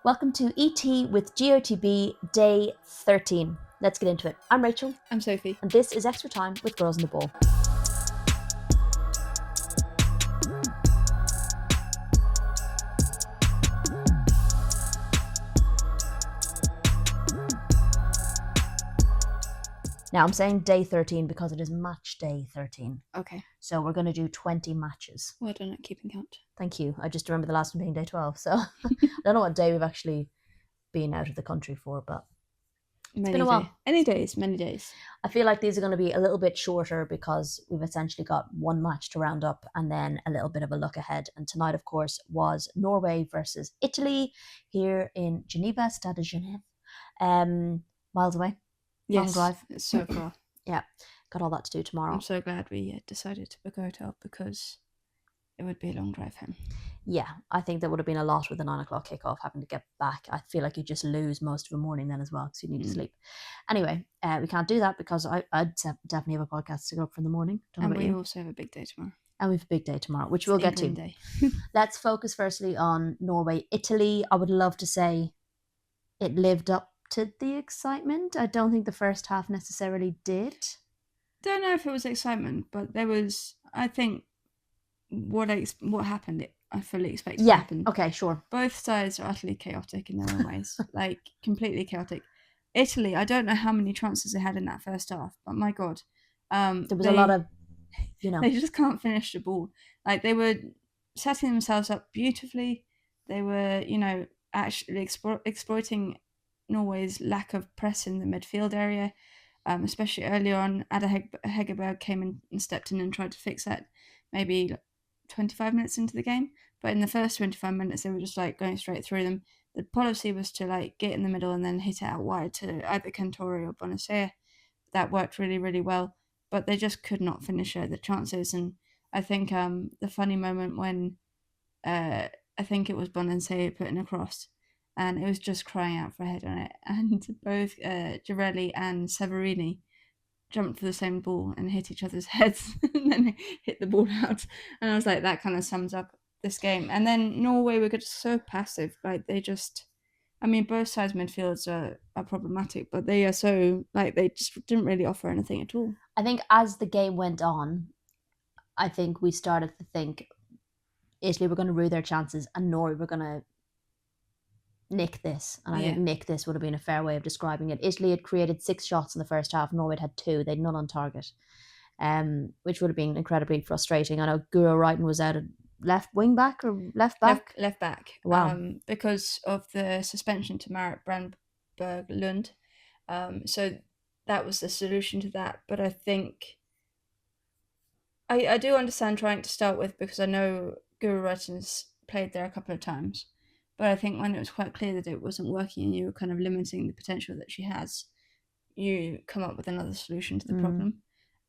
Welcome to ET with GOTB Day 13. Let's get into it. I'm Rachel. I'm Sophie. And this is Extra Time with Girls on the Ball. Now, I'm saying Day 13 because it is match Day 13. Okay. So we're going to do 20 matches. Well done at keeping count. Thank you. I just remember the last one being Day 12. So I don't know what day we've actually been out of the country for, but it's been a while. Many days. I feel like these are going to be a little bit shorter because we've essentially got one match to round up and then a little bit of a look ahead. And tonight, of course, was Norway versus Italy here in Geneva, Stade de Genève. Miles away. Yes, long drive. It's so far. Yeah, got all that to do tomorrow. I'm so glad we decided to book a hotel because it would be a long drive home. Yeah, I think there would have been a lot with the 9 o'clock kickoff having to get back. I feel like you just lose most of the morning then as well because you need to sleep. Anyway, we can't do that because I'd definitely have a podcast to go up for in the morning. And we also have a big day tomorrow. And we have a big day tomorrow, which we'll get to. Day. Let's focus firstly on Norway, Italy. I would love to say it lived up to the excitement. I don't think the first half necessarily did. Don't know if it was excitement, but there was, I think, what happened, I fully expected to happen. Okay, sure. Both sides are utterly chaotic in their own ways, like completely chaotic. Italy, I don't know how many chances they had in that first half, but my God. There was a lot of, They just can't finish the ball. Like, they were setting themselves up beautifully. They were, actually exploiting Norway's lack of press in the midfield area, especially early on. Ada Hegerberg came in and stepped in and tried to fix that maybe 25 minutes into the game. But in the first 25 minutes, they were just going straight through them. The policy was to get in the middle and then hit it out wide to either Cantore or Bonacea. That worked really, really well. But they just could not finish the chances. And I think the funny moment when I think it was Bonacea putting across, and it was just crying out for a head on it. And both Girelli and Severini jumped for the same ball and hit each other's heads and then hit the ball out. And I was like, that kind of sums up this game. And then Norway were just so passive. They just, both sides' midfields are problematic, but they are so, they just didn't really offer anything at all. I think as the game went on, I think we started to think Italy were going to rue their chances and Norway were going to nick this. And I think nick this would have been a fair way of describing it. Italy had created 6 shots in the first half. Norway had 2. They'd none on target, which would have been incredibly frustrating. I know WEURO2025 was out at left wing back or left back? Left back. Wow. Because of the suspension to Marit Brandberg Lund. So that was the solution to that. But I think I do understand trying to start with, because I know WEURO2025's played there a couple of times. But I think when it was quite clear that it wasn't working and you were kind of limiting the potential that she has, you come up with another solution to the problem.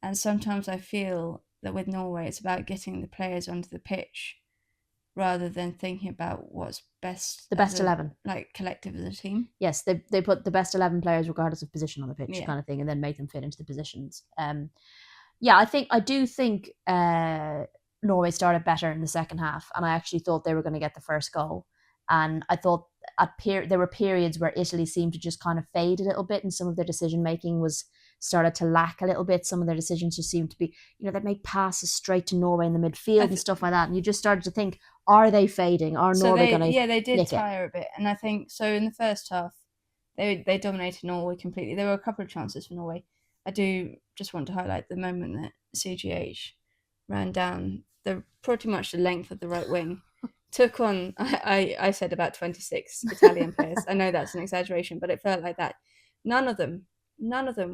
And sometimes I feel that with Norway, it's about getting the players onto the pitch rather than thinking about what's best. The best 11. Collective as a team. Yes, they put the best 11 players regardless of position on the pitch kind of thing, and then make them fit into the positions. I do think Norway started better in the second half, and I actually thought they were going to get the first goal. And I thought there were periods where Italy seemed to just kind of fade a little bit, and some of their decision making started to lack a little bit. Some of their decisions just seemed to be, they'd make passes straight to Norway in the midfield and stuff like that. And you just started to think, are they fading? Are Norway going to they did tire a bit. And I think, so in the first half, they dominated Norway completely. There were a couple of chances for Norway. I do just want to highlight the moment that CGH ran down pretty much the length of the right wing. Took on, I said about 26 Italian players. I know that's an exaggeration, but it felt like that. None of them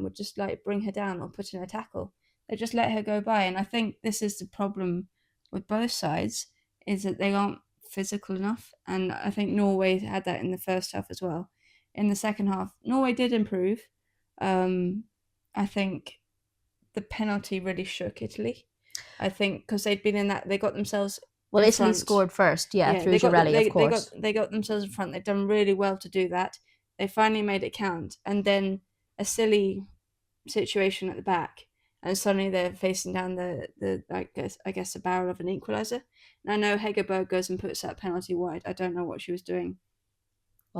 would just bring her down or put in a tackle. They just let her go by. And I think this is the problem with both sides, is that they aren't physical enough. And I think Norway had that in the first half as well. In the second half, Norway did improve. I think the penalty really shook Italy. I think because they'd been in that, they got themselves. Well, Italy scored first, through Girelli, of course. They got themselves in front. They've done really well to do that. They finally made it count. And then a silly situation at the back, and suddenly they're facing down the I guess the barrel of an equaliser. And I know Hegerberg goes and puts that penalty wide. I don't know what she was doing.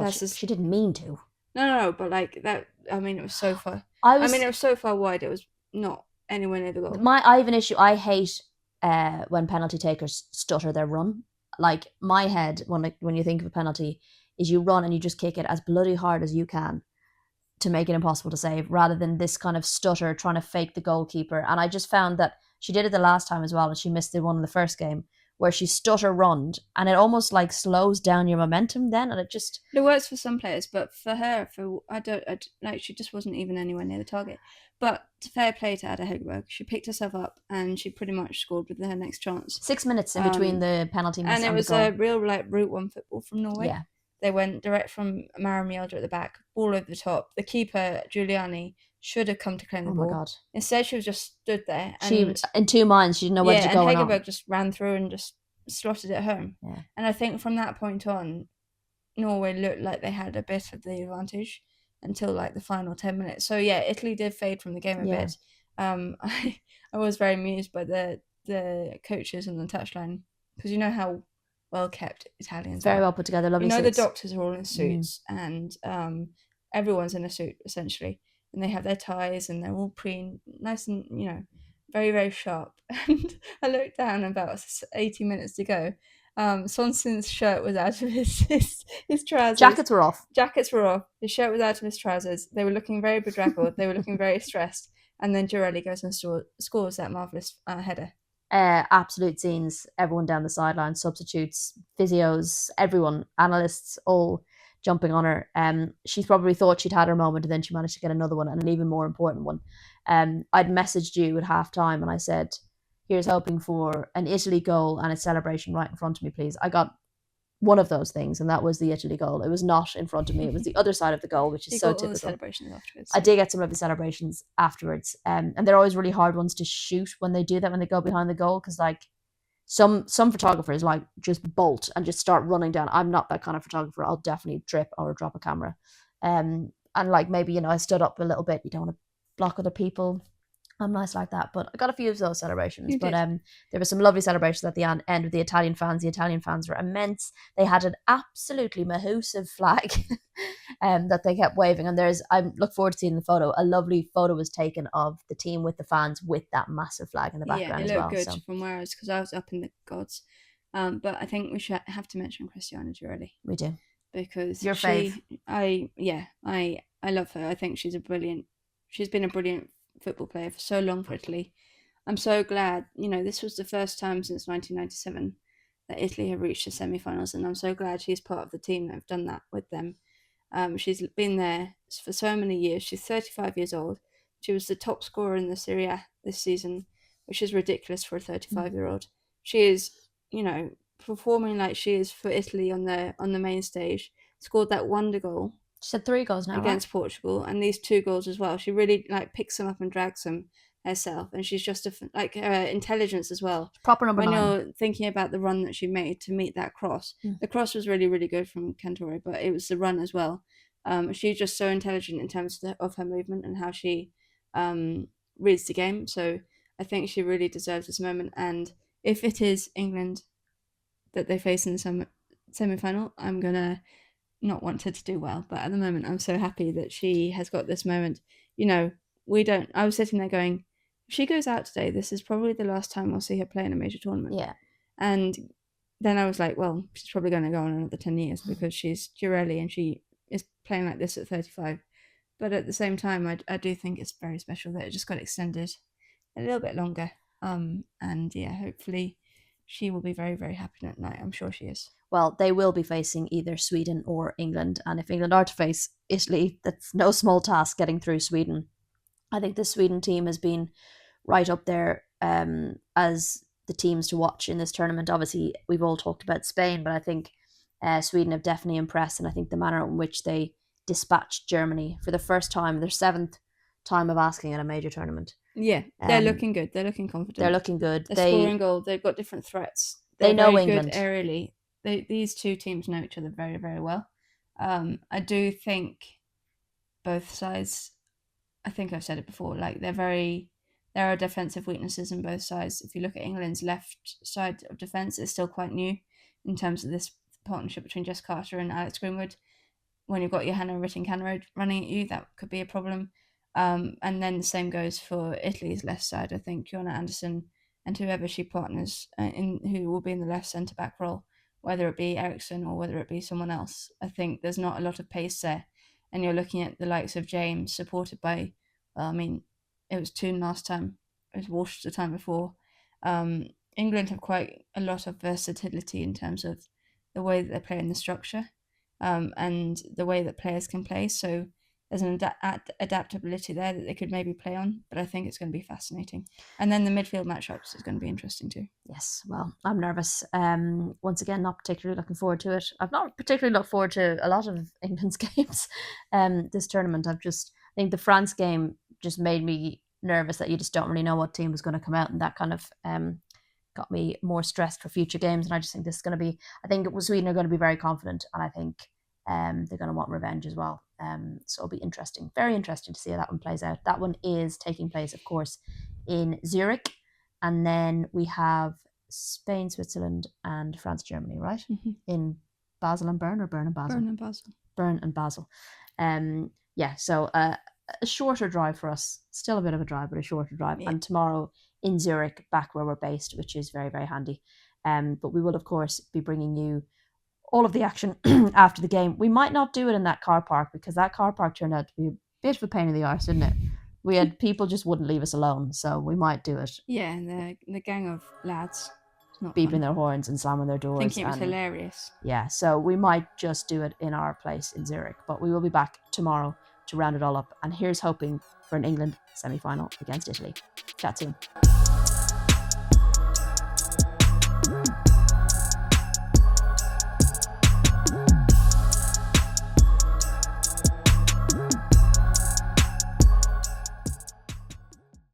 Well, she didn't mean to. No, but like that. I mean, it was so far. It was so far wide. It was not anywhere near the goal. I have an issue. I hate when penalty takers stutter their run. Like my head, when you think of a penalty, is you run and you just kick it as bloody hard as you can to make it impossible to save, rather than this kind of stutter trying to fake the goalkeeper. And I just found that she did it the last time as well, and she missed the one in the first game where she stutter runned, and it almost like slows down your momentum then, and it works for some players, but for her, she just wasn't even anywhere near the target. But fair play to Ada Hegerberg. She picked herself up and she pretty much scored with her next chance. 6 minutes in between the penalty miss and it was a real Route 1 football from Norway. Yeah. They went direct from Mara Mjelde at the back, ball over the top. The keeper, Giuliani, should have come to claim the ball. Oh my God. Instead, she was just stood there. And she was in two minds. She didn't know where to go. And Hegerberg just ran through and just slotted it home. Yeah. And I think from that point on, Norway looked like they had a bit of the advantage until like the final 10 minutes. So yeah, Italy did fade from the game a bit. I was very amused by the coaches on the touchline, because you know how well kept Italians very are. well put together, lovely suits. The doctors are all in suits, and everyone's in a suit essentially, and they have their ties and they're all nice and very, very sharp. And I looked down about 80 minutes to go. Swanson's shirt was out of his trousers. Jackets were off. His shirt was out of his trousers. They were looking very bedraggled. They were looking very stressed. And then Girelli goes and scores that marvellous header. Absolute scenes. Everyone down the sideline, substitutes, physios, everyone, analysts, all jumping on her. She probably thought she'd had her moment, and then she managed to get another one, and an even more important one. I'd messaged you at half-time and I said, here's hoping for an Italy goal and a celebration right in front of me, please. I got one of those things, and that was the Italy goal. It was not in front of me. It was the other side of the goal, which is so typical. The celebrations afterwards. I did get some of the celebrations afterwards. And they're always really hard ones to shoot when they do that, when they go behind the goal, because like some photographers like just bolt and just start running down. I'm not that kind of photographer. I'll definitely trip or drop a camera. And like maybe, I stood up a little bit. You don't want to block other people. I'm nice like that, but I got a few of those celebrations. But there were some lovely celebrations at the end with the Italian fans. The Italian fans were immense. They had an absolutely massive flag that they kept waving. And I look forward to seeing the photo. A lovely photo was taken of the team with the fans with that massive flag in the background as well. Yeah, it looked good from where I was, because I was up in the gods. But I think we should have to mention Cristiano Girelli. We do, because your fave. I love her. I think she's been a brilliant football player for so long for Italy. I'm so glad, this was the first time since 1997 that Italy have reached the semi-finals, and I'm so glad she's part of the team that have done that with them. She's been there for so many years. She's 35 years old. She was the top scorer in the Serie A this season, which is ridiculous for a 35-year-old. She is, performing like she is for Italy on the main stage. Scored that wonder goal. She had 3 goals now against Portugal, and these 2 goals as well. She really picks them up and drags them herself, and she's just her intelligence as well. Proper number 9. When you're thinking about the run that she made to meet that cross, the cross was really, really good from Cantore, but it was the run as well. She's just so intelligent in terms of her movement and how she reads the game. So I think she really deserves this moment. And if it is England that they face in the semi-final, I'm gonna not want her to do well, but at the moment I'm so happy that she has got this moment. I was sitting there going, if she goes out today, this is probably the last time I'll see her play in a major tournament. Yeah. And then I was like, well, she's probably going to go on another 10 years because she's Girelli and she is playing like this at 35. But at the same time, I do think it's very special that it just got extended a little bit longer. And yeah, hopefully she will be very, very happy that night. I'm sure she is. Well, they will be facing either Sweden or England. And if England are to face Italy, that's no small task getting through Sweden. I think the Sweden team has been right up there as the teams to watch in this tournament. Obviously, we've all talked about Spain, but I think Sweden have definitely impressed. And I think the manner in which they dispatched Germany for the first time, their 7th time of asking at a major tournament. Yeah, they're looking good. They're looking confident. They're looking good. They're scoring goal. They've got different threats. They know very England. Good aerially. These 2 teams know each other very, very well. I do think both sides, I think I've said it before, there are defensive weaknesses in both sides. If you look at England's left side of defence, it's still quite new in terms of this partnership between Jess Carter and Alex Greenwood. when you've got Johanna Rytting-Kaneryd running at you, that could be a problem. And then the same goes for Italy's left side. I think Joanna Anderson and whoever she partners who will be in the left centre-back role, whether it be Eriksson or whether it be someone else, I think there's not a lot of pace there. And you're looking at the likes of James, supported by, it was Toon last time, it was Walsh the time before. England have quite a lot of versatility in terms of the way that they play in the structure, and the way that players can play. So there's an adaptability there that they could maybe play on, but I think it's going to be fascinating. And then the midfield matchups is going to be interesting too. Yes, well, I'm nervous. Once again, not particularly looking forward to it. I've not particularly looked forward to a lot of England's games this tournament. I think the France game just made me nervous that you just don't really know what team is going to come out, and that kind of got me more stressed for future games. And I just think this is going to be, I think Sweden are going to be very confident, and I think they're going to want revenge as well. So it'll be interesting, very interesting to see how that one plays out. That one is taking place, of course, in Zurich. And then we have Spain, Switzerland, and France, Germany, right? Mm-hmm. In Basel and Bern, or Bern and Basel? Bern and Basel. Bern and Basel. So a shorter drive for us. Still a bit of a drive, but a shorter drive. Yeah. And tomorrow in Zurich, back where we're based, which is very, very handy. But we will, of course, be bringing you all of the action after the game. We might not do it in that car park, because that car park turned out to be a bit of a pain in the arse, didn't it? We had people just wouldn't leave us alone, so we might do it. Yeah, and the gang of lads beeping their horns and slamming their doors. Thinking it was hilarious. Yeah, so we might just do it in our place in Zurich, but we will be back tomorrow to round it all up. And here's hoping for an England semi-final against Italy. Chat soon.